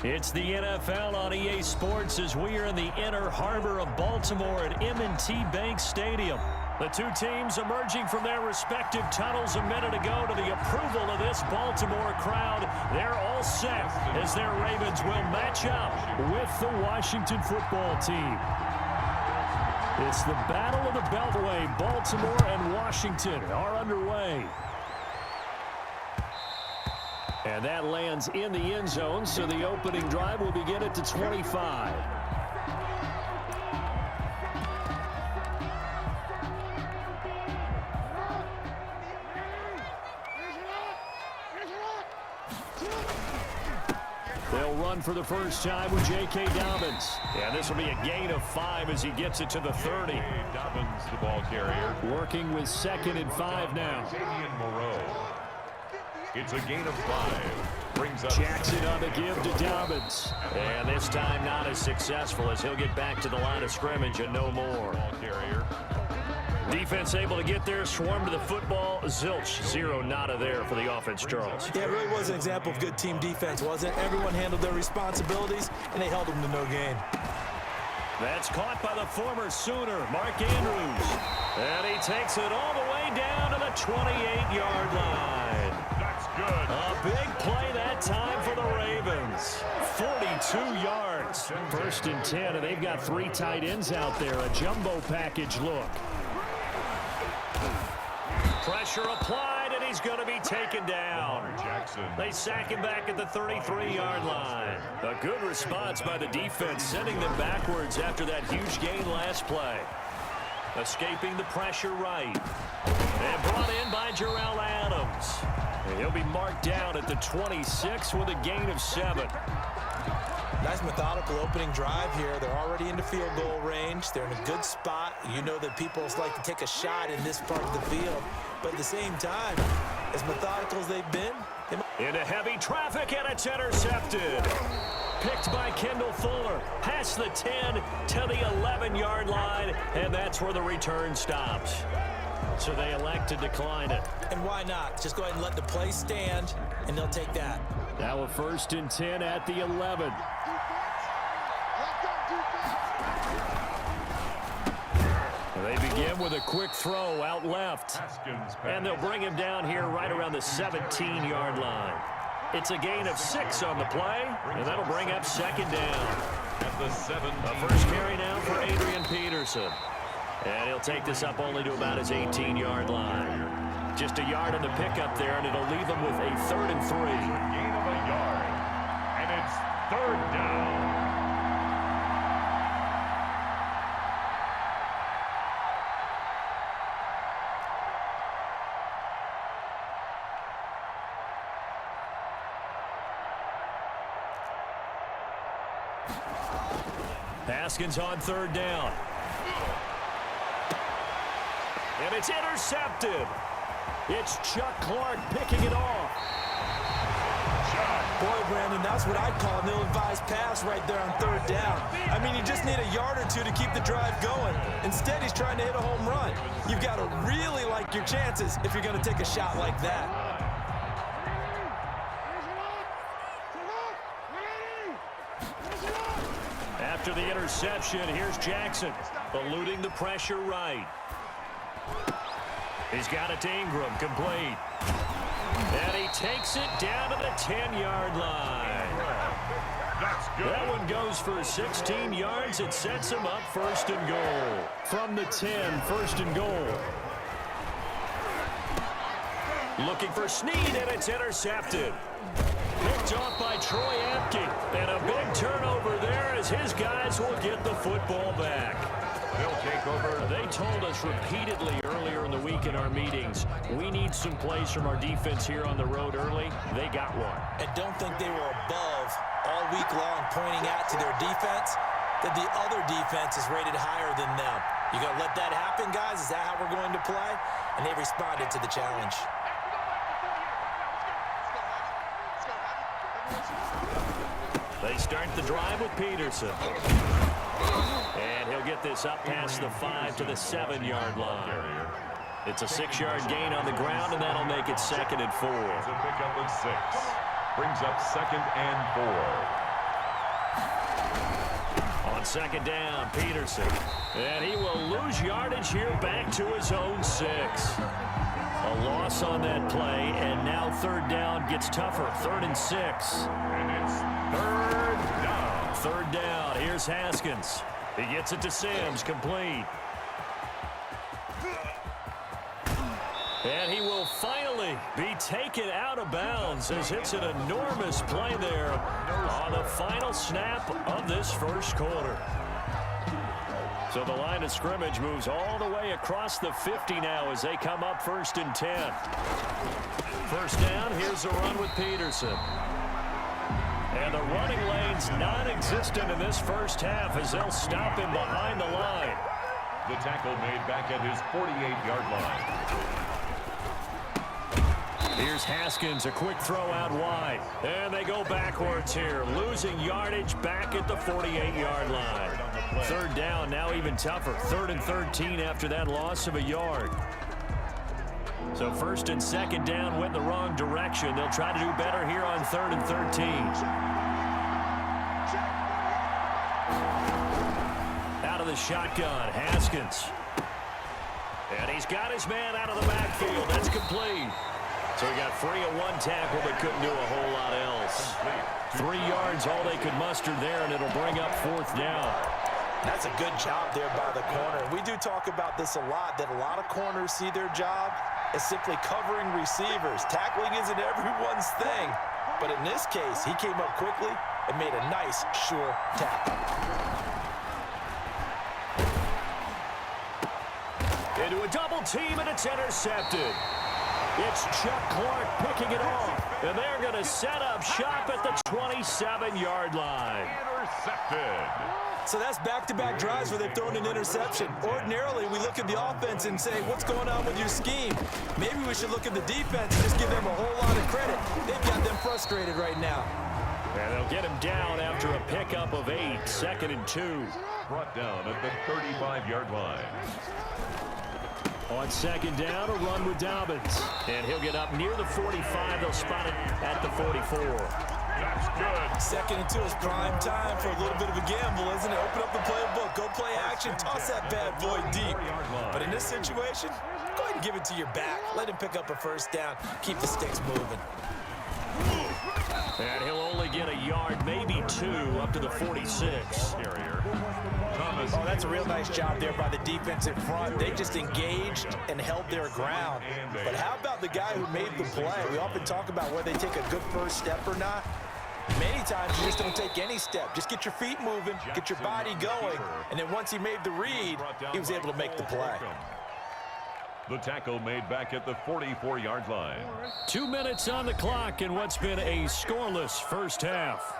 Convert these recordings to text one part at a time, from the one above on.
It's the NFL on EA Sports as we are in the inner harbor of Baltimore at M&T Bank Stadium. The two teams emerging from their respective tunnels a minute ago to the approval of this Baltimore crowd. They're all set as their Ravens will match up with the Washington football team. It's the Battle of the Beltway. Baltimore and Washington are underway. And that lands in the end zone, so the opening drive will begin at the 25. They'll run for the first time with J.K. Dobbins. Yeah, this will be a gain of 5 as he gets it to the 30. Dobbins, the ball carrier. Working with 2nd and 5 now. It's a gain of 5. Brings up Jackson on the give to Dobbins. And this time not as successful as he'll get back to the line of scrimmage and no more. Ball carrier. Defense able to get there, swarm to the football. Zilch, 0 nada there for the offense, Charles. Yeah, it really was an example of good team defense, wasn't it? Everyone handled their responsibilities, and they held them to no gain. That's caught by the former Sooner, Mark Andrews. And he takes it all the way down to the 28-yard line. That's good. A big play that time for the Ravens. 42 yards. 1st and 10, and they've got 3 tight ends out there. A jumbo package look. Pressure applied, and he's going to be taken down. Jackson. They sack him back at the 33-yard line. A good response by the defense, sending them backwards after that huge gain last play. Escaping the pressure right. And brought in by Jarrell Adams. And he'll be marked down at the 26 with a gain of 7. Nice methodical opening drive here. They're already into field goal range. They're in a good spot. You know that people like to take a shot in this part of the field. But at the same time, as methodical as they've been, into heavy traffic, and it's intercepted. Picked by Kendall Fuller. Past the 10 to the 11-yard line, and that's where the return stops. So they elect to decline it. And why not? Just go ahead and let the play stand, and they'll take that. Now a 1st and 10 at the 11. They begin with a quick throw out left. And they'll bring him down here right around the 17-yard line. It's a gain of 6 on the play, and that'll bring up 2nd down. At the 7. A first carry now for Adrian Peterson. And he'll take this up only to about his 18-yard line. Just a yard on the pickup there, and it'll leave him with a 3rd and 3. Gain of a yard. And it's 3rd down. Haskins on 3rd down. And it's intercepted. It's Chuck Clark picking it off. Boy, Brandon, that's what I'd call an ill-advised pass right there on 3rd down. I mean, you just need a yard or 2 to keep the drive going. Instead, he's trying to hit a home run. You've got to really like your chances if you're going to take a shot like that. After the interception, here's Jackson, eluding the pressure right. He's got it to Ingram, complete. And he takes it down to the 10-yard line. That's good. That one goes for 16 yards. It sets him up 1st and goal. From the 10, 1st and goal. Looking for Snead, and it's intercepted. Picked off by Troy Apke. And a big turnover there as his guys will get the football back. They'll take over. They told us repeatedly earlier in the week in our meetings, we need some plays from our defense here on the road early. They got one. And don't think they were above all week long pointing out to their defense that the other defense is rated higher than them. You going to let that happen, guys? Is that how we're going to play? And they responded to the challenge. They start the drive with Peterson. And he'll get this up past the 5 to the 7-yard line. It's a 6-yard gain on the ground, and that'll make it 2nd and 4. It's a pickup of 6. Brings up 2nd and 4. On second down, Peterson. And he will lose yardage here back to his own 6. A loss on that play, and now third down gets tougher. 3rd and 6. And it's third down. Third down. Here's Haskins. He gets it to Sims, complete. And he will finally be taken out of bounds as it's an enormous play there on the final snap of this first quarter. So the line of scrimmage moves all the way across the 50 now as they come up 1st and 10. First down, here's a run with Peterson. And the running lane's non-existent in this first half as they'll stop him behind the line. The tackle made back at his 48-yard line. Here's Haskins, a quick throw out wide. And they go backwards here, losing yardage back at the 48-yard line. Third down, now even tougher. 3rd and 13 after that loss of a yard. So 1st and 2nd down went the wrong direction. They'll try to do better here on 3rd and 13. Out of the shotgun, Haskins. And he's got his man out of the backfield. That's complete. So he got free of one tackle but couldn't do a whole lot else. 3 yards, all they could muster there, and it'll bring up 4th down. That's a good job there by the corner. We do talk about this a lot, that a lot of corners see their job as simply covering receivers. Tackling isn't everyone's thing. But in this case, he came up quickly and made a nice, sure tackle. Into a double team, and it's intercepted. It's Chuck Clark picking it off, and they're going to set up shop at the 27-yard line. Intercepted. So that's back-to-back drives where they've thrown an interception. Ordinarily, we look at the offense and say, what's going on with your scheme? Maybe we should look at the defense and just give them a whole lot of credit. They've got them frustrated right now. And they'll get him down after a pickup of 8, 2nd and 2. Brought down at the 35-yard line. On 2nd down, a run with Dobbins. And he'll get up near the 45. They'll spot it at the 44. That's good. 2nd and 2 is prime time for a little bit of a gamble, isn't it? Open up the playbook, go play action, toss that bad boy deep. But in this situation, go ahead and give it to your back. Let him pick up a 1st down. Keep the sticks moving. And he'll only get a yard, maybe 2, up to the 46. Oh, that's a real nice job there by the defense in front. They just engaged and held their ground. But how about the guy who made the play? We often talk about whether they take a good first step or not. Many times you just don't take any step. Just get your feet moving, get your body going, and then once he made the read, he was able to make the play. The tackle made back at the 44-yard line. 2 minutes on the clock in what's been a scoreless first half.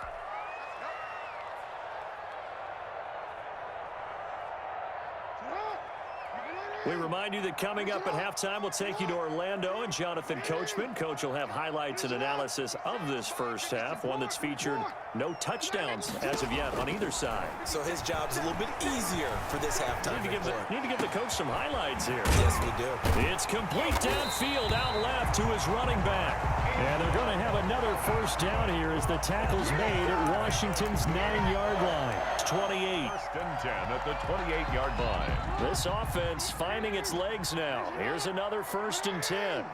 We remind you that coming up at halftime, we'll take you to Orlando and Jonathan Coachman. Coach will have highlights and analysis of this first half, one that's featured no touchdowns as of yet on either side. So his job's a little bit easier for this halftime. Need to give the coach some highlights here. Yes, we do. It's complete downfield, out left to his running back. And they're going to have another first down here as the tackle's made at Washington's 9-yard line. It's 28. 1st and 10 at the 28-yard line. This offense finding its legs now. Here's another 1st and 10.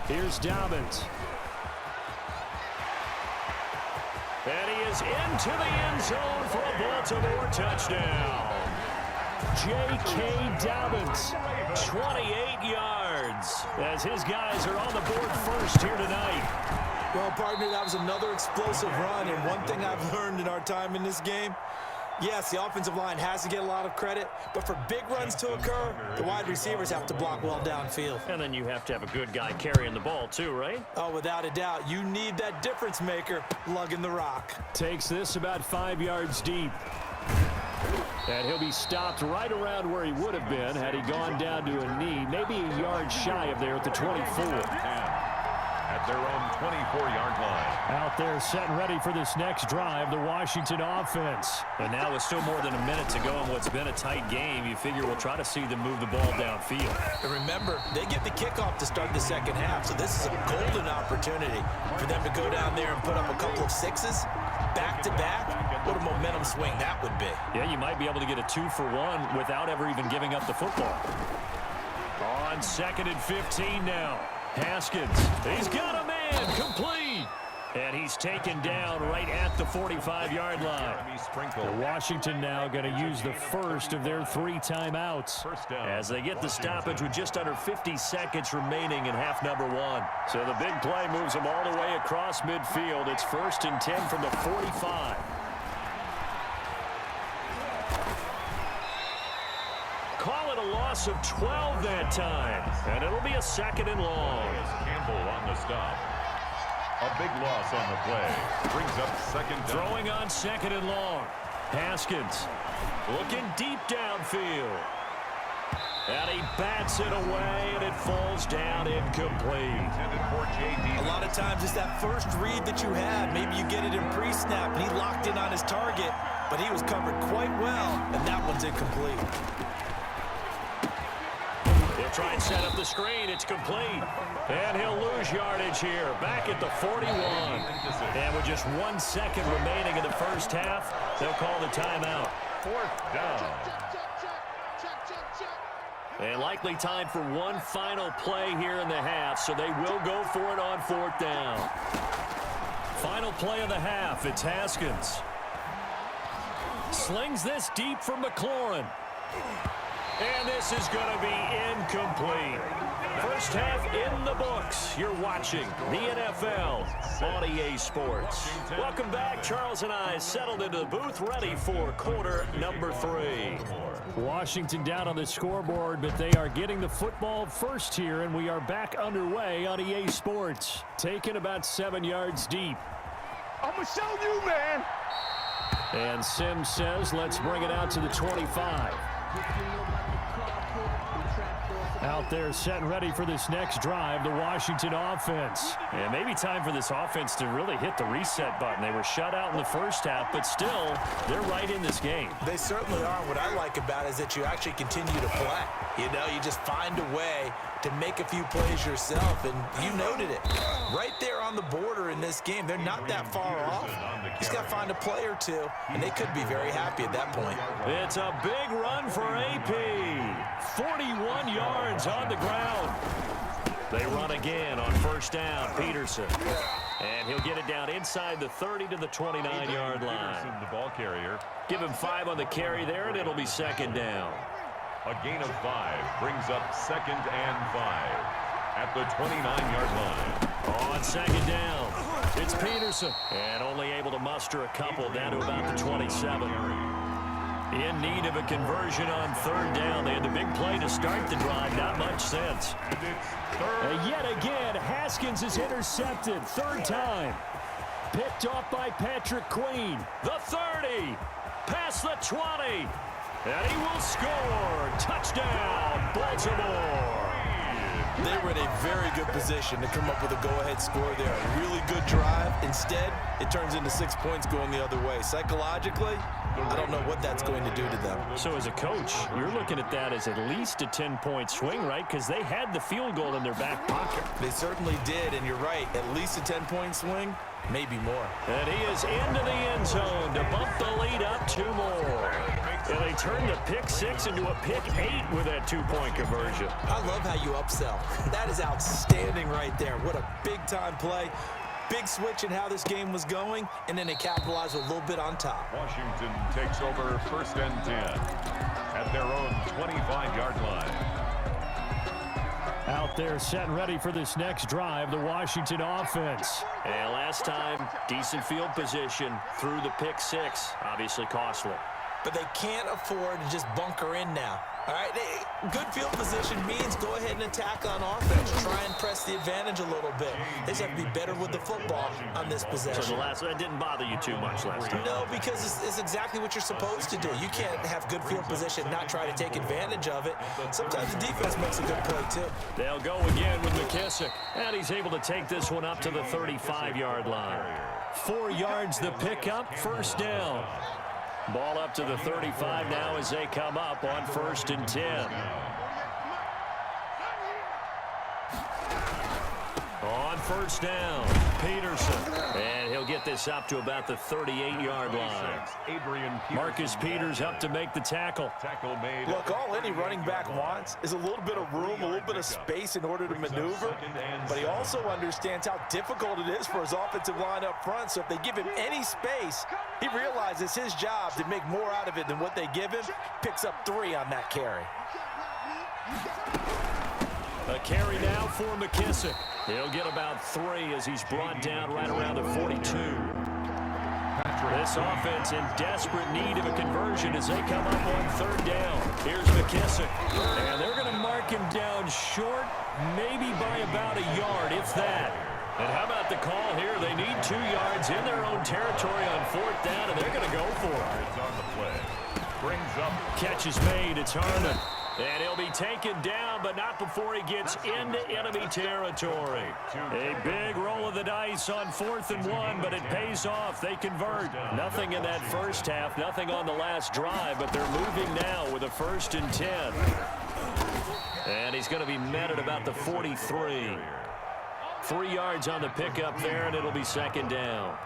Here's Dobbins. And he is into the end zone for a Baltimore touchdown. J.K. Dobbins, 28 yards, as his guys are on the board first here tonight. Well, partner, that was another explosive run, and one thing I've learned in our time in this game, yes, the offensive line has to get a lot of credit, but for big runs to occur, the wide receivers have to block well downfield. And then you have to have a good guy carrying the ball too, right? Oh, without a doubt. You need that difference maker lugging the rock. Takes this about 5 yards deep. And he'll be stopped right around where he would have been had he gone down to a knee, maybe a yard shy of there at the 24. At at their own 24-yard line. Out there set and ready for this next drive, the Washington offense. And now with still more than a minute to go in what's been a tight game, you figure we'll try to see them move the ball downfield. And remember, they get the kickoff to start the second half, so this is a golden opportunity for them to go down there and put up a couple of sixes back-to-back. What a momentum swing that would be. Yeah, you might be able to get a 2-for-1 without ever even giving up the football. On 2nd and 15 now. Haskins, he's got a man, complete. And he's taken down right at the 45-yard line. Washington now going to use the first of their 3 timeouts as they get the stoppage with just under 50 seconds remaining in half number 1. So the big play moves them all the way across midfield. It's 1st and 10 from the 45. Call it a loss of 12 that time. And it'll be a 2nd and long. Campbell on the stop. A big loss on the play. Brings up 2nd down. Throwing on 2nd and long. Haskins looking deep downfield. And he bats it away, and it falls down incomplete. A lot of times it's that first read that you had. Maybe you get it in pre-snap, and he locked in on his target, but he was covered quite well, and that one's incomplete. They'll try and set up the screen. It's complete. And he'll lose yardage here. Back at the 41. And with just 1 second remaining in the first half, they'll call the timeout. 4th down. And likely time for one final play here in the half, so they will go for it on 4th down. Final play of the half. It's Haskins. Slings this deep from McLaurin. And this is going to be incomplete. First half in the books. You're watching the NFL on EA Sports. Welcome back. Charles and I settled into the booth, ready for quarter number 3. Washington down on the scoreboard, but they are getting the football first here, and we are back underway on EA Sports. Taken about 7 yards deep. I'm going to show you, man. And Sims says, let's bring it out to the 25. Out there set and ready for this next drive, the Washington offense. And maybe time for this offense to really hit the reset button. They were shut out in the first half, but still, they're right in this game. They certainly are. What I like about it is that you actually continue to play. You know, you just find a way to make a few plays yourself, and you noted it. Right there on the border in this game, they're not that far off. Just got to find a play or two, and they could be very happy at that point. It's a big run for AP. 41 yards on the ground. They run again on 1st down. Peterson. And he'll get it down inside the 30 to the 29-yard line. The ball carrier. Give him 5 on the carry there, and it'll be 2nd down. A gain of 5 brings up 2nd and 5 at the 29-yard line. On 2nd down, it's Peterson. And only able to muster a couple down to about the 27. In need of a conversion on 3rd down. They had the big play to start the drive. Not much sense. And yet again, Haskins is intercepted. 3rd time. Picked off by Patrick Queen. The 30. Past the 20. And he will score. Touchdown, Baltimore. They were in a very good position to come up with a go-ahead score there. A really good drive. Instead, it turns into 6 points going the other way. Psychologically, I don't know what that's going to do to them. So as a coach, you're looking at that as at least a 10-point swing, right? Because they had the field goal in their back pocket. They certainly did, and you're right. At least a 10-point swing, maybe more. And he is into the end zone to bump the lead up 2 more. And they turned the pick 6 into a pick 8 with that 2-point conversion. I love how you upsell. That is outstanding right there. What a big-time play. Big switch in how this game was going, and then they capitalized a little bit on top. Washington takes over 1st and 10 at their own 25-yard line. Out there set and ready for this next drive, the Washington offense. And last time, decent field position through the pick 6. Obviously costly. But they can't afford to just bunker in now. All right, good field position means go ahead and attack on offense. Try and press the advantage a little bit. They just have to be better with the football on this possession. So that didn't bother you too much last time? No, because it's exactly what you're supposed to do. You can't have good field position, not try to take advantage of it. Sometimes the defense makes a good play, too. They'll go again with McKissick. And he's able to take this one up to the 35-yard line. 4 yards the pickup, first down. Ball up to the 35 now as they come up on 1st and 10. On 1st down, Peterson. And he'll get this up to about the 38-yard line. Marcus Peters up to make the tackle. Look, all any running back wants is a little bit of room, a little bit of space in order to maneuver. But he also understands how difficult it is for his offensive line up front. So if they give him any space, he realizes his job to make more out of it than what they give him. Picks up 3 on that carry. A carry now for McKissick. He'll get about 3 as he's brought down right around the 42. This offense in desperate need of a conversion as they come up on 3rd down. Here's McKissick. And they're going to mark him down short, maybe by about a yard, if that. And how about the call here? They need 2 yards in their own territory on 4th down, and they're going to go for it. On the play. Brings up. Catch is made. It's Harmon. And he'll be taken down, but not before he gets into enemy territory. A big roll of the dice on 4th and 1, but it pays off. They convert. Nothing in that first half, nothing on the last drive, but they're moving now with a 1st and 10. And he's going to be met at about the 43. 3 yards on the pickup there, and it'll be 2nd down.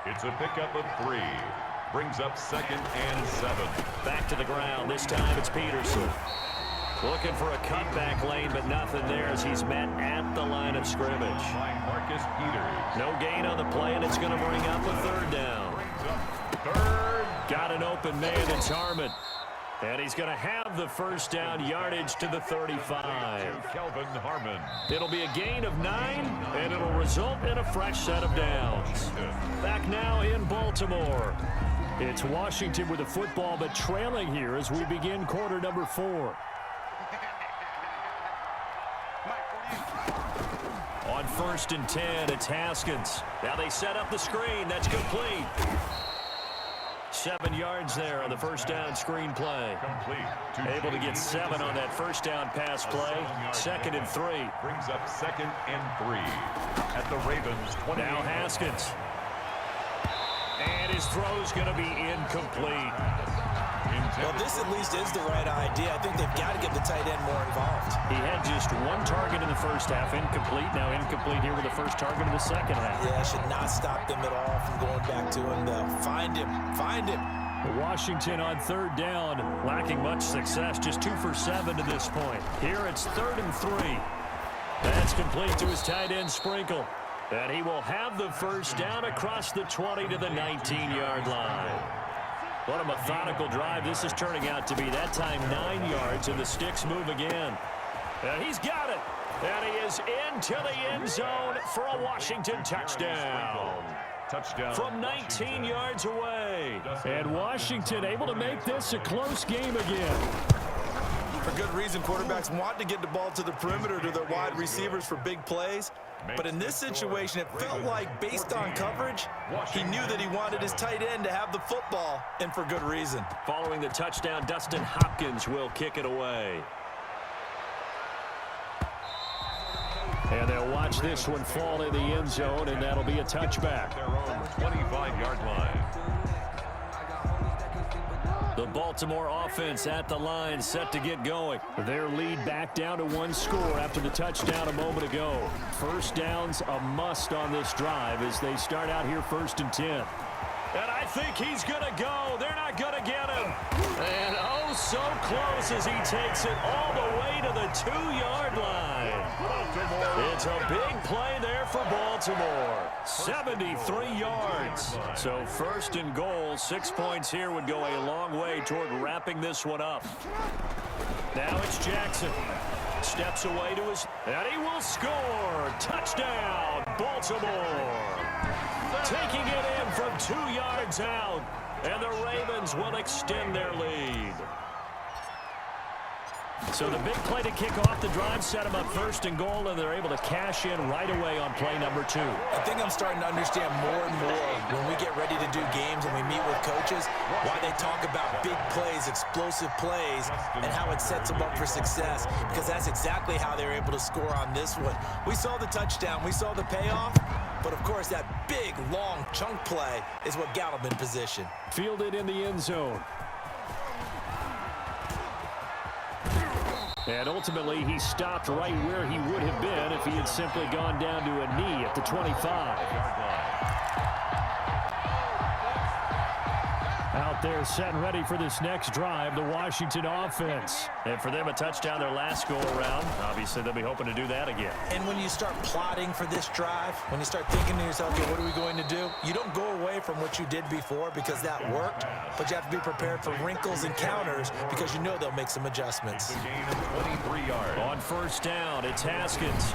It's a pickup of 3. Brings up 2nd and 7. Back to the ground. This time it's Peterson. Looking for a cutback lane, but nothing there as he's met at the line of scrimmage. Marcus Peters. No gain on the play, and it's going to bring up a 3rd down. 3rd. Got an open man. It's Harmon. And he's going to have the 1st down yardage to the 35. Kelvin Harmon. It'll be a gain of 9, and it'll result in a fresh set of downs. Back now in Baltimore. It's Washington with the football, but trailing here as we begin quarter number 4. On 1st and 10, it's Haskins. Now they set up the screen. That's complete. 7 yards there on the 1st down screen play. Able to get 7 on that 1st down pass play. 2nd and 3. Brings up 2nd and 3 at the Ravens 20. Now Haskins. And his throw's going to be incomplete. Well, this at least is the right idea. I think they've got to get the tight end more involved. He had just 1 target in the first half, incomplete. Now incomplete here with the first target of the second half. Yeah, should not stop them at all from going back to him, though. Find him. Find him. Washington on 3rd down, lacking much success, just 2 for 7 to this point. Here it's 3rd and 3. That's complete to his tight end Sprinkle. And he will have the 1st down across the 20 to the 19-yard line. What a methodical drive this is turning out to be. That time 9 yards, and the sticks move again. And he's got it. And he is into the end zone for a Washington touchdown. Touchdown from 19 yards away. And Washington able to make this a close game again. For good reason, quarterbacks want to get the ball to the perimeter to their wide receivers for big plays. But in this situation, it felt like, based on coverage, he knew that he wanted his tight end to have the football, and for good reason. Following the touchdown, Dustin Hopkins will kick it away. And they'll watch this one fall in the end zone, and that'll be a touchback. Their own 25-yard line. The Baltimore offense at the line, set to get going. Their lead back down to 1 score after the touchdown a moment ago. 1st down's a must on this drive as they start out here 1st and 10. And I think he's going to go. They're not going to get him. And oh, so close as he takes it all the way to the 2-yard line. It's a big play there for Baltimore. 73 yards. So 1st and goal, 6 points here would go a long way toward wrapping this one up. Now it's Jackson. Steps away to his, and he will score. Touchdown, Baltimore. Taking it in from 2 yards out, and the Ravens will extend their lead. So the big play to kick off the drive set them up first and goal, and they're able to cash in right away on play number 2. I think I'm starting to understand more and more when we get ready to do games and we meet with coaches, why they talk about big plays, explosive plays, and how it sets them up for success, because that's exactly how they were able to score on this one. We saw the touchdown. We saw the payoff. But, of course, that big, long chunk play is what got them in position. Fielded in the end zone. And ultimately, he stopped right where he would have been if he had simply gone down to a knee at the 25. Out there set and ready for this next drive, the Washington offense. And for them, a touchdown their last go-around. Obviously, they'll be hoping to do that again. And when you start plotting for this drive, when you start thinking to yourself, okay, what are we going to do? You don't go away from what you did before because that worked, but you have to be prepared for wrinkles and counters because you know they'll make some adjustments. Gain of 23 yards. On first down, it's Haskins.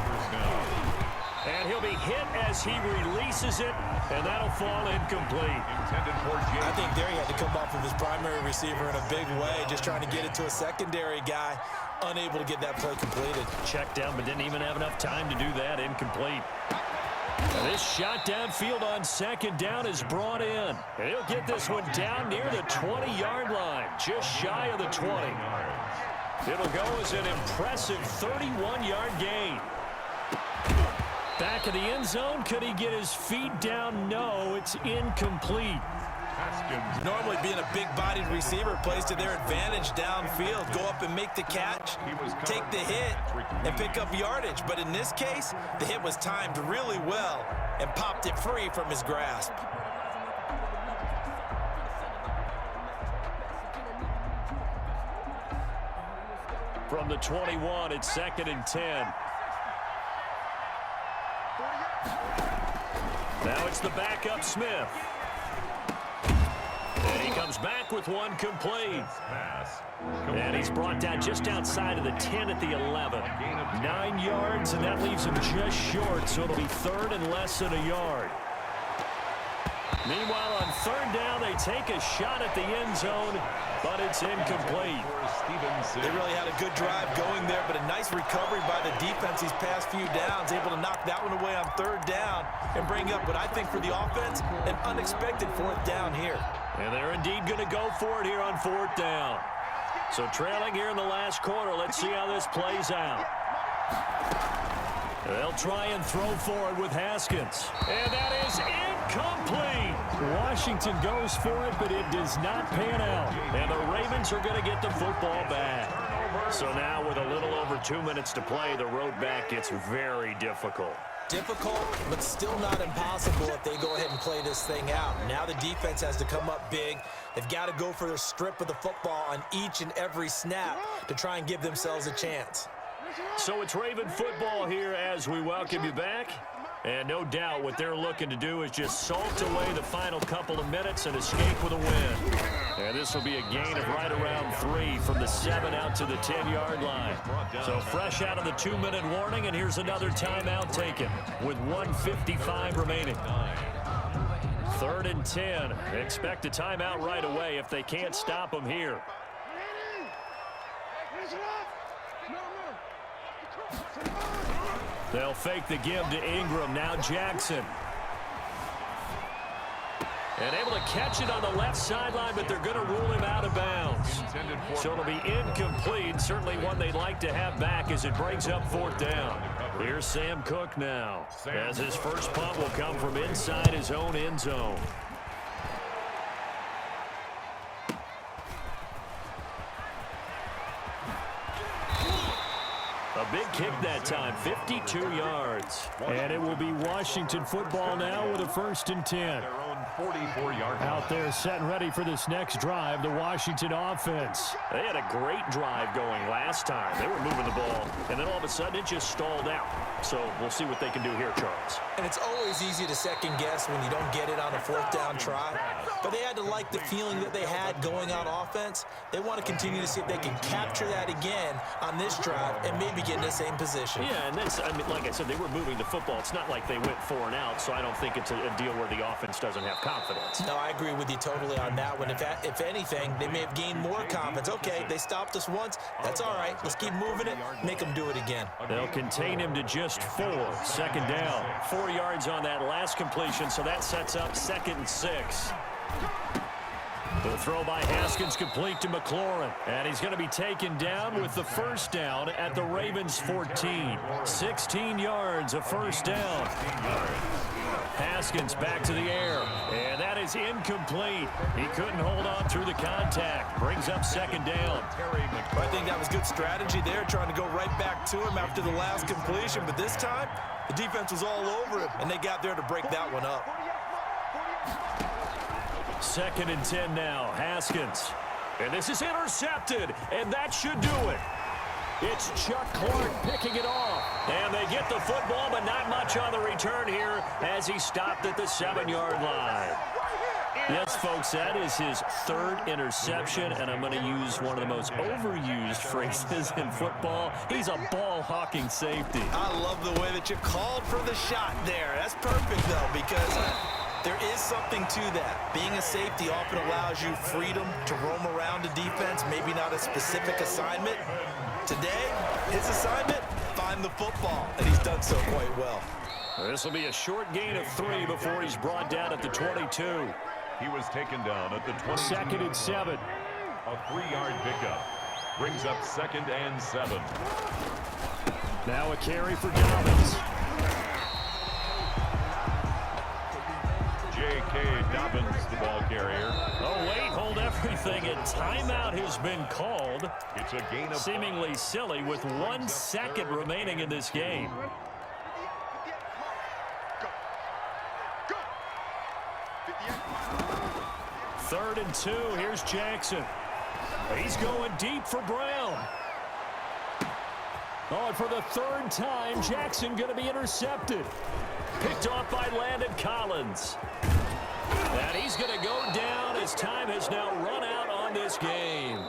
And he'll be hit as he releases it, and that'll fall incomplete. Intended for Jay. I think there he had to come off of his primary receiver in a big way, just trying to get it to a secondary guy, unable to get that play completed. Checked down, but didn't even have enough time to do that. Incomplete. And this shot downfield on second down is brought in. And he'll get this one down near the 20-yard line, just shy of the 20. It'll go as an impressive 31-yard gain. Back of the end zone. Could he get his feet down? No, it's incomplete. Haskins. Normally being a big-bodied receiver plays to their advantage downfield. Go up and make the catch, take the hit, and pick up yardage. But in this case, the hit was timed really well and popped it free from his grasp. From the 21, it's 2nd and 10. Now it's the backup Smith. And he comes back with one complete. Pass. And he's brought down just outside of the 10 at the 11. 9 yards, and that leaves him just short, so it'll be 3rd and less than a yard. Meanwhile, on 3rd down, they take a shot at the end zone, but it's incomplete. They really had a good drive going there, but a nice recovery by the defense these past few downs, able to knock that one away on 3rd down and bring up what I think for the offense, an unexpected 4th down here. And they're indeed going to go for it here on 4th down. So trailing here in the last quarter, let's see how this plays out. They'll try and throw forward with Haskins. And that is incomplete. Washington goes for it, but it does not pan out. And the Ravens are going to get the football back. So now with a little over 2 minutes to play, the road back gets very difficult. Difficult, but still not impossible if they go ahead and play this thing out. Now the defense has to come up big. They've got to go for their strip of the football on each and every snap to try and give themselves a chance. So it's Raven football here as we welcome you back. And no doubt what they're looking to do is just salt away the final couple of minutes and escape with a win. And this will be a gain of right around 3 from the 7 out to the 10-yard line. So fresh out of the 2-minute warning, and here's another timeout taken with 1:55 remaining. 3rd and 10. Expect a timeout right away if they can't stop them here. They'll fake the give to Ingram. Now Jackson. And able to catch it on the left sideline, but they're going to rule him out of bounds. So it'll be incomplete. Certainly one they'd like to have back as it brings up 4th down. Here's Sam Cook now, as his first punt will come from inside his own end zone. A big kick that time, 52 yards. And it will be Washington football now with a 1st and 10. Their own 44-yard Out there set and ready for this next drive, the Washington offense. They had a great drive going last time. They were moving the ball, and then all of a sudden it just stalled out. So we'll see what they can do here, Charles. And it's always easy to second guess when you don't get it on a 4th down try. But they had to like the feeling that they had going on offense. They want to continue to see if they can capture that again on this drive and maybe get in the same position. Yeah, and that's, I mean, like I said, they were moving the football. It's not like they went 4 and out, so I don't think it's a deal where the offense doesn't have confidence. No, I agree with you totally on that one. If anything, they may have gained more confidence. Okay, they stopped us once. That's all right. Let's keep moving it. Make them do it again. They'll contain him to just 4. Second down. 4 yards on that last completion, so that sets up 2nd and 6. The throw by Haskins complete to McLaurin. And he's going to be taken down with the first down at the Ravens 14. 16 yards, a first down. Haskins back to the air. And that is incomplete. He couldn't hold on through the contact. Brings up 2nd down. I think that was good strategy there, trying to go right back to him after the last completion. But this time, the defense was all over him, and they got there to break that one up. 2nd and 10 now. Haskins. And this is intercepted, and that should do it. It's Chuck Clark picking it off. And they get the football, but not much on the return here as he stopped at the 7-yard line. Yes, folks, that is his 3rd interception, and I'm going to use one of the most overused phrases in football. He's a ball-hawking safety. I love the way that you called for the shot there. That's perfect, though, because there is something to that. Being a safety often allows you freedom to roam around a defense, maybe not a specific assignment. Today, his assignment, find the football, and he's done so quite well. This will be a short gain of 3 before he's brought down at the 22. He was taken down at the 22. 2nd and 7. A 3-yard pickup. Brings up 2nd and 7. Now a carry for Dobbins. J.K. Dobbins, the ball carrier. Oh, wait, hold everything. A timeout has been called. It's a gain of Seemingly silly with 1 second remaining in this game. Third and 2. Here's Jackson. He's going deep for Brown. Oh, and for the 3rd time, Jackson going to be intercepted. Picked off by Landon Collins. And he's going to go down as time has now run out on this game.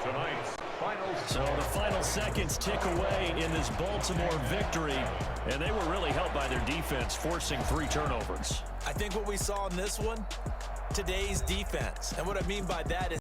tonight's final. So the final seconds tick away in this Baltimore victory, and they were really helped by their defense, forcing 3 turnovers. I think what we saw in this one, today's defense. And what I mean by that is